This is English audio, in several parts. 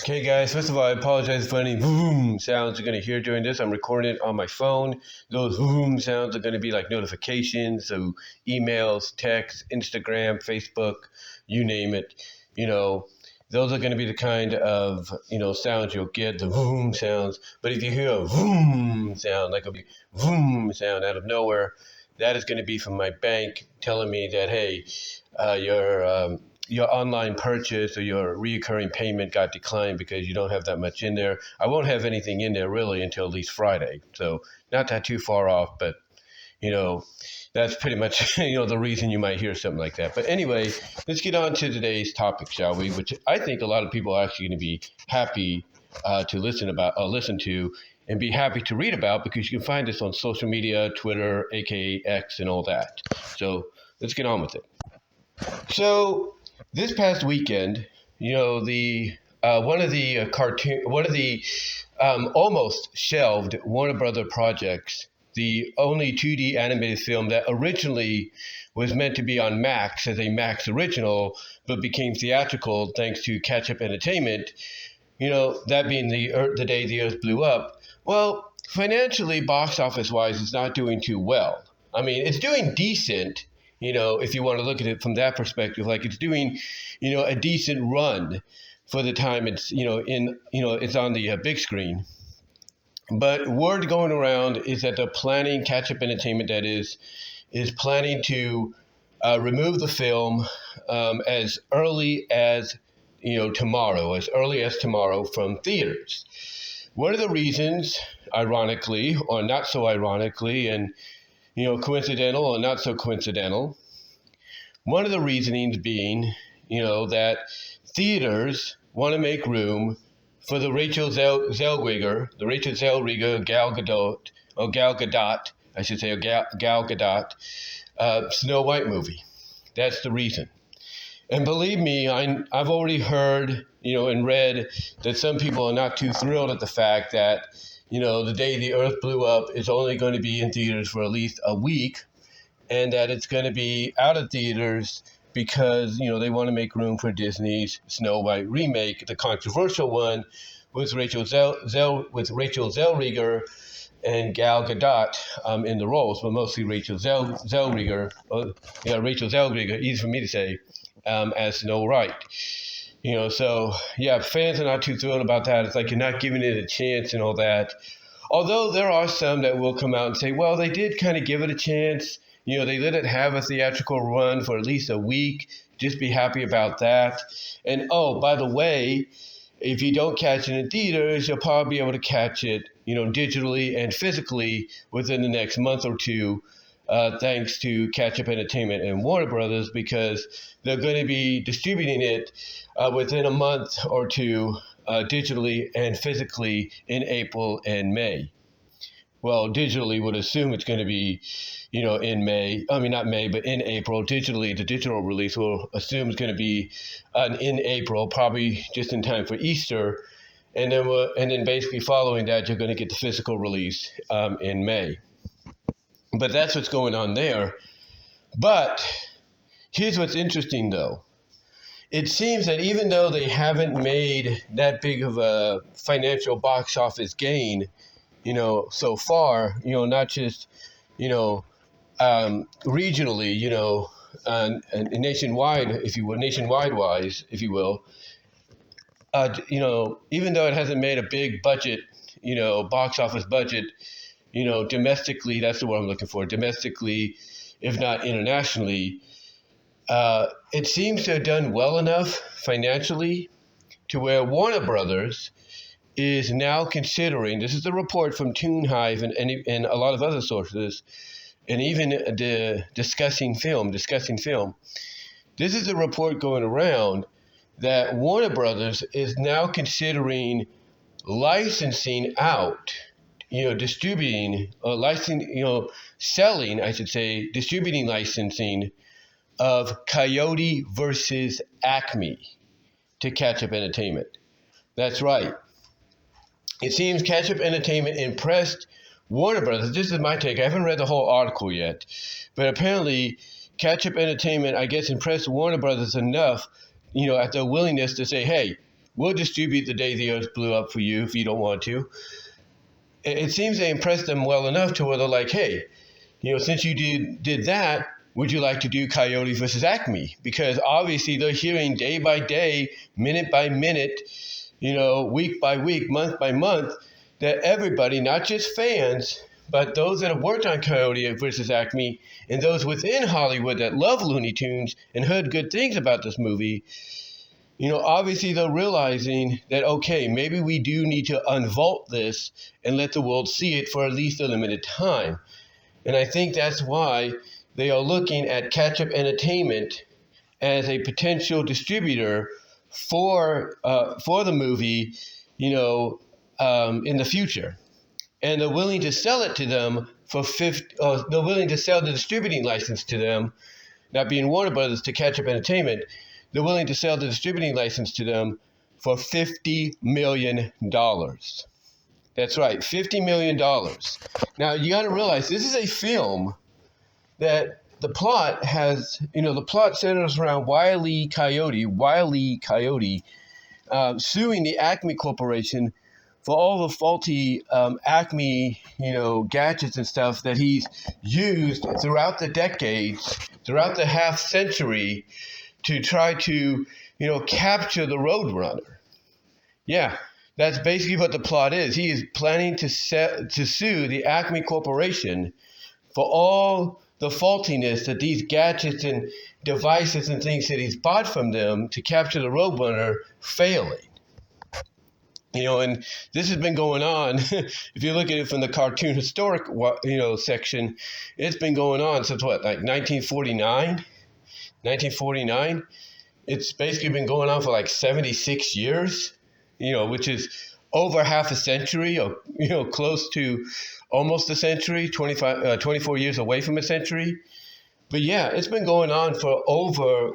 Okay, guys, first of all, I apologize for any boom sounds you're going to hear during this. I'm recording it on my phone. Those boom sounds are going to be like notifications, so emails, texts, Instagram, Facebook, you name it. Those are going to be the kind of, sounds you'll get, the boom sounds. But if you hear a boom sound, like a big boom sound out of nowhere, that is going to be from my bank telling me that, hey, your online purchase or your recurring payment got declined because you don't have that much in there. I won't have anything in there really until at least Friday. So not that too far off, but that's pretty much, the reason you might hear something like that. But anyway, let's get on to today's topic, shall we? Which I think a lot of people are actually going to be happy to listen to and be happy to read about, because you can find this on social media, Twitter, aka X, and all that. So let's get on with it. So this past weekend, the one of the almost shelved Warner Brother projects, the only 2D animated film that originally was meant to be on Max as a Max original, but became theatrical thanks to Ketchup Entertainment. That being the day the Earth blew up. Well, financially, box office wise, it's not doing too well. I mean, it's doing decent. If you want to look at it from that perspective, like it's doing, a decent run for the time it's, it's on the big screen. But word going around is that they're planning, Ketchup Entertainment that is planning to remove the film as early as, tomorrow from theaters. One of the reasons, ironically, or not so ironically, and coincidental or not so coincidental. One of the reasonings being, that theaters want to make room for the Rachel Zellweger, Gal Gadot, Snow White movie. That's the reason. And believe me, I've already heard, and read that some people are not too thrilled at the fact that the day the Earth blew up is only going to be in theaters for at least a week, and that it's going to be out of theaters because, they want to make room for Disney's Snow White remake, the controversial one with Rachel Zellweger and Gal Gadot in the roles, but mostly Rachel Zellweger, easy for me to say, as Snow White. Fans are not too thrilled about that. It's like you're not giving it a chance and all that. Although there are some that will come out and say, well, they did kind of give it a chance. They let it have a theatrical run for at least a week. Just be happy about that. And, oh, by the way, if you don't catch it in theaters, you'll probably be able to catch it, digitally and physically within the next month or two. Thanks to Ketchup Entertainment and Warner Brothers, because they're going to be distributing it within a month or two, digitally and physically in April and May. Well, digitally would assume it's going to be, in May. I mean, not May, but in April. Digitally, the digital release will assume it's going to be in April, probably just in time for Easter. And then basically following that, you're going to get the physical release in May. But that's what's going on there. But here's what's interesting, though. It seems that even though they haven't made that big of a financial box office gain, so far, not just, regionally, and nationwide, nationwide-wise, if you will, even though it hasn't made a big budget, box office budget, domestically, that's the word I'm looking for, domestically, if not internationally, it seems to have done well enough financially to where Warner Brothers is now considering, this is a report from Toon Hive and a lot of other sources, and even the discussing film. This is a report going around that Warner Brothers is now considering licensing out, distributing, distributing licensing of Coyote versus Acme to Ketchup Entertainment. That's right. It seems Ketchup Entertainment impressed Warner Brothers. This is my take. I haven't read the whole article yet, but apparently Ketchup Entertainment, I guess, impressed Warner Brothers enough, at their willingness to say, hey, we'll distribute The Day the Earth Blew Up for you if you don't want to. It seems they impressed them well enough to where they're like, hey, since you did that, would you like to do Coyote versus Acme? Because obviously they're hearing day by day, minute by minute, week by week, month by month, that everybody, not just fans, but those that have worked on Coyote versus Acme and those within Hollywood that love Looney Tunes and heard good things about this movie, obviously they're realizing that, okay, maybe we do need to unvault this and let the world see it for at least a limited time. And I think that's why they are looking at Ketchup Entertainment as a potential distributor for the movie, in the future. And they're willing to sell it to them for they're willing to sell the distributing license to them, not being Warner Brothers, to Ketchup Entertainment. They're willing to sell the distributing license to them for $50 million. That's right, $50 million. Now, you got to realize this is a film that the plot centers around Wile E. Coyote, suing the Acme Corporation for all the faulty Acme, gadgets and stuff that he's used throughout the decades, throughout the half century, to try to, capture the Roadrunner. Yeah, that's basically what the plot is. He is planning to sue the Acme Corporation for all the faultiness that these gadgets and devices and things that he's bought from them to capture the Roadrunner failing. And this has been going on. If you look at it from the cartoon historic, section, it's been going on since what, like 1949? 1949? It's basically been going on for like 76 years, which is over half a century, or, close to almost a century, 24 years away from a century. But yeah, it's been going on for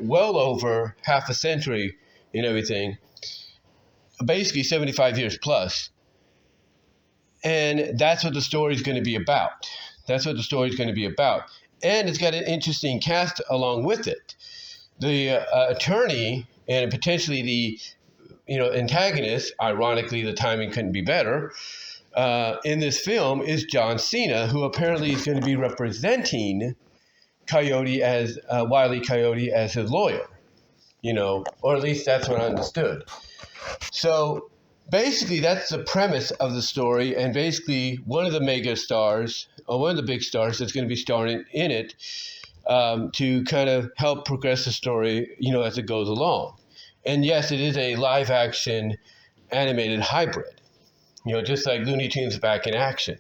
well over half a century and everything. Basically 75 years plus. And that's what the story is going to be about. And it's got an interesting cast along with it. The attorney and potentially the antagonist, ironically the timing couldn't be better, in this film is John Cena, who apparently is going to be representing Wile E. Coyote as his lawyer, or at least that's what I understood. So basically that's the premise of the story, and basically one of the mega stars, or one of the big stars that's going to be starring in it, to kind of help progress the story, as it goes along. And yes, it is a live action animated hybrid, just like Looney Tunes back in action.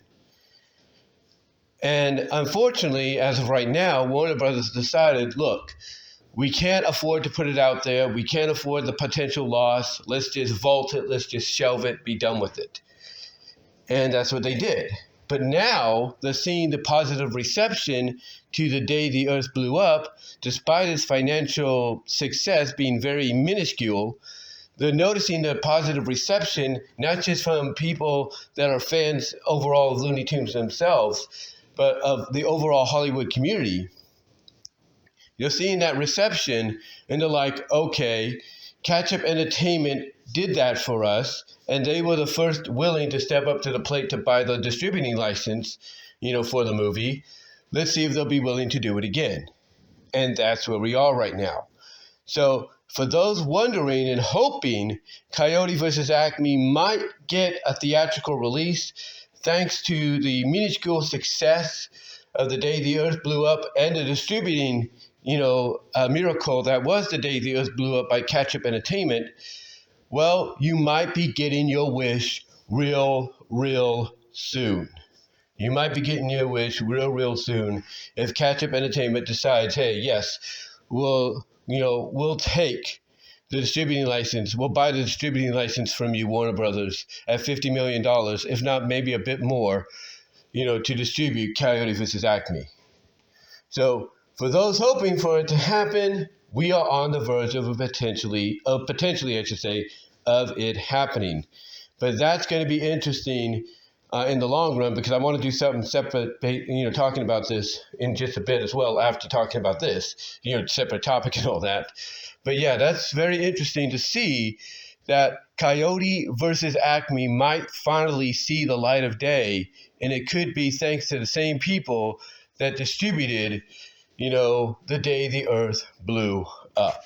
And unfortunately, as of right now, Warner Brothers decided, look, we can't afford to put it out there. We can't afford the potential loss. Let's just vault it. Let's just shelve it, be done with it. And that's what they did. But now they're seeing the positive reception to The Day the Earth Blew Up, despite its financial success being very minuscule. They're noticing the positive reception, not just from people that are fans overall of Looney Tunes themselves, but of the overall Hollywood community. You're seeing that reception, and they're like, okay, Ketchup Entertainment did that for us, and they were the first willing to step up to the plate to buy the distributing license, for the movie. Let's see if they'll be willing to do it again. And that's where we are right now. So for those wondering and hoping Coyote versus Acme might get a theatrical release, thanks to the minuscule success of The Day the Earth Blew Up and the distributing a miracle that was The Day the Earth Blew Up by Ketchup Entertainment, well, you might be getting your wish real soon. You might be getting your wish real soon if Ketchup Entertainment decides, hey, yes, we'll take the distributing license. We'll buy the distributing license from you, Warner Brothers, at $50 million, if not maybe a bit more, to distribute Coyote versus Acme. So for those hoping for it to happen, we are on the verge of potentially, of it happening. But that's going to be interesting in the long run, because I want to do something separate, talking about this in just a bit as well after talking about this, separate topic and all that. But yeah, that's very interesting to see that Coyote versus Acme might finally see the light of day, and it could be thanks to the same people that distributed, the day the earth blew up.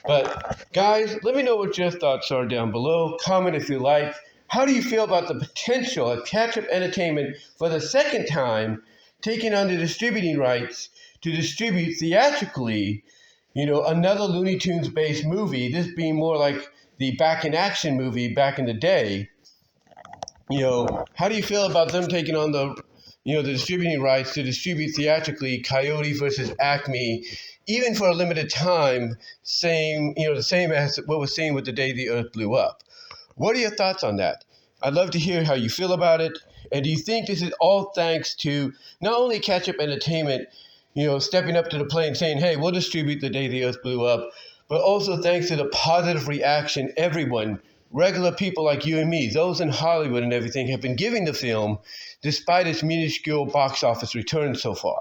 But guys, let me know what your thoughts are down below. Comment if you like. How do you feel about the potential of Ketchup Entertainment for the second time taking on the distributing rights to distribute theatrically, another Looney Tunes based movie, this being more like the Back in Action movie back in the day? How do you feel about them taking on the distributing rights to distribute theatrically Coyote versus Acme, even for a limited time, the same as what we're seeing with The Day the Earth Blew Up? What are your thoughts on that? I'd love to hear how you feel about it. And do you think this is all thanks to not only Ketchup Entertainment, stepping up to the plate and saying, hey, we'll distribute The Day the Earth Blew Up, but also thanks to the positive reaction everyone, regular people like you and me, those in Hollywood and everything, have been giving the film despite its minuscule box office return so far?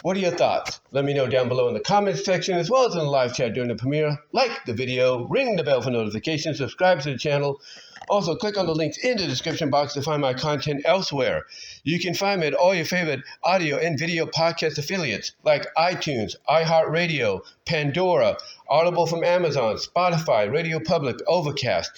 What are your thoughts? Let me know down below in the comments section, as well as in the live chat during the premiere. Like the video, ring the bell for notifications, subscribe to the channel. Also, click on the links in the description box to find my content elsewhere. You can find me at all your favorite audio and video podcast affiliates like iTunes, iHeartRadio, Pandora, Audible from Amazon, Spotify, Radio Public, Overcast.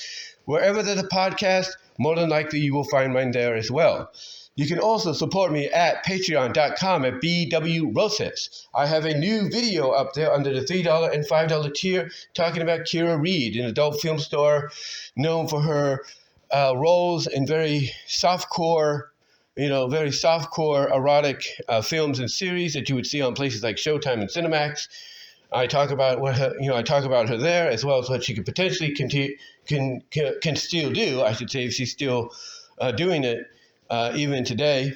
Wherever there's a podcast, more than likely you will find mine there as well. You can also support me at patreon.com at BWRoses. I have a new video up there under the $3 and $5 tier talking about Kira Reed, an adult film star known for her roles in very softcore erotic films and series that you would see on places like Showtime and Cinemax. I talk about her there, as well as what she could potentially can still do, I should say, if she's still doing it. Even today.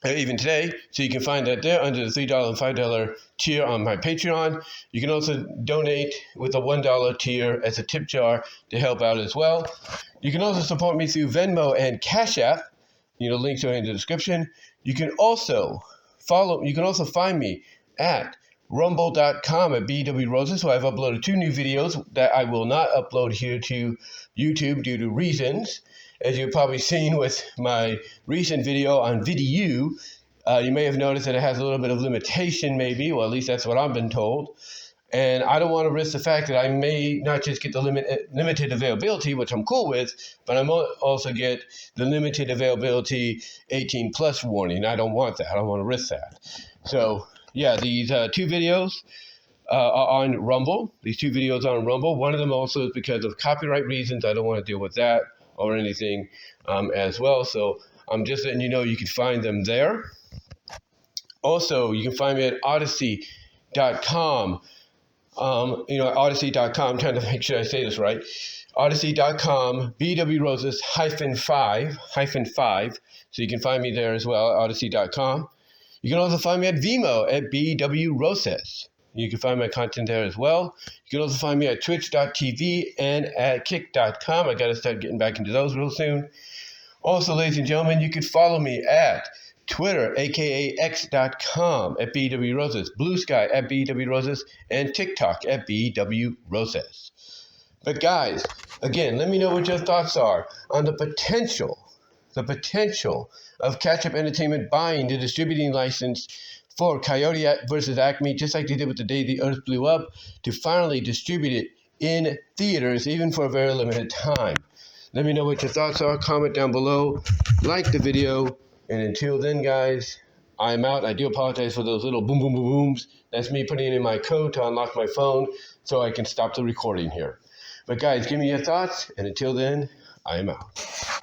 So you can find that there under the $3 and $5 tier on my Patreon. You can also donate with a $1 tier as a tip jar to help out as well. You can also support me through Venmo and Cash App. Links are in the description. You can also find me at rumble.com at BWRoses, where I've uploaded 2 new videos that I will not upload here to YouTube due to reasons. As you've probably seen with my recent video on VidU, you may have noticed that it has a little bit of limitation maybe, well at least that's what I've been told. And I don't want to risk the fact that I may not just get the limited availability, which I'm cool with, but I might also get the limited availability 18 plus warning. I don't want that. I don't want to risk that. So yeah, these 2 videos are on Rumble. These 2 videos are on Rumble. One of them also is because of copyright reasons. I don't want to deal with that or anything as well. So I'm just letting you know you can find them there. Also, you can find me at Odyssey.com. Odyssey.com, I'm trying to make sure I say this right. Odyssey.com, BWRoses-5. So you can find me there as well, Odyssey.com. You can also find me at VENMO at BWRoses. You can find my content there as well. You can also find me at twitch.tv and at kick.com. I got to start getting back into those real soon. Also, ladies and gentlemen, you can follow me at Twitter, aka x.com at BWRoses, Blue Sky at BWRoses, and TikTok at BWRoses. But guys, again, let me know what your thoughts are on the potential of Ketchup Entertainment buying the distributing license for Coyote versus Acme, just like they did with The Day the Earth Blew Up, to finally distribute it in theaters, even for a very limited time. Let me know what your thoughts are. Comment down below. Like the video. And until then, guys, I'm out. I do apologize for those little boom, boom, boom, booms. That's me putting in my code to unlock my phone so I can stop the recording here. But guys, give me your thoughts. And until then, I'm out.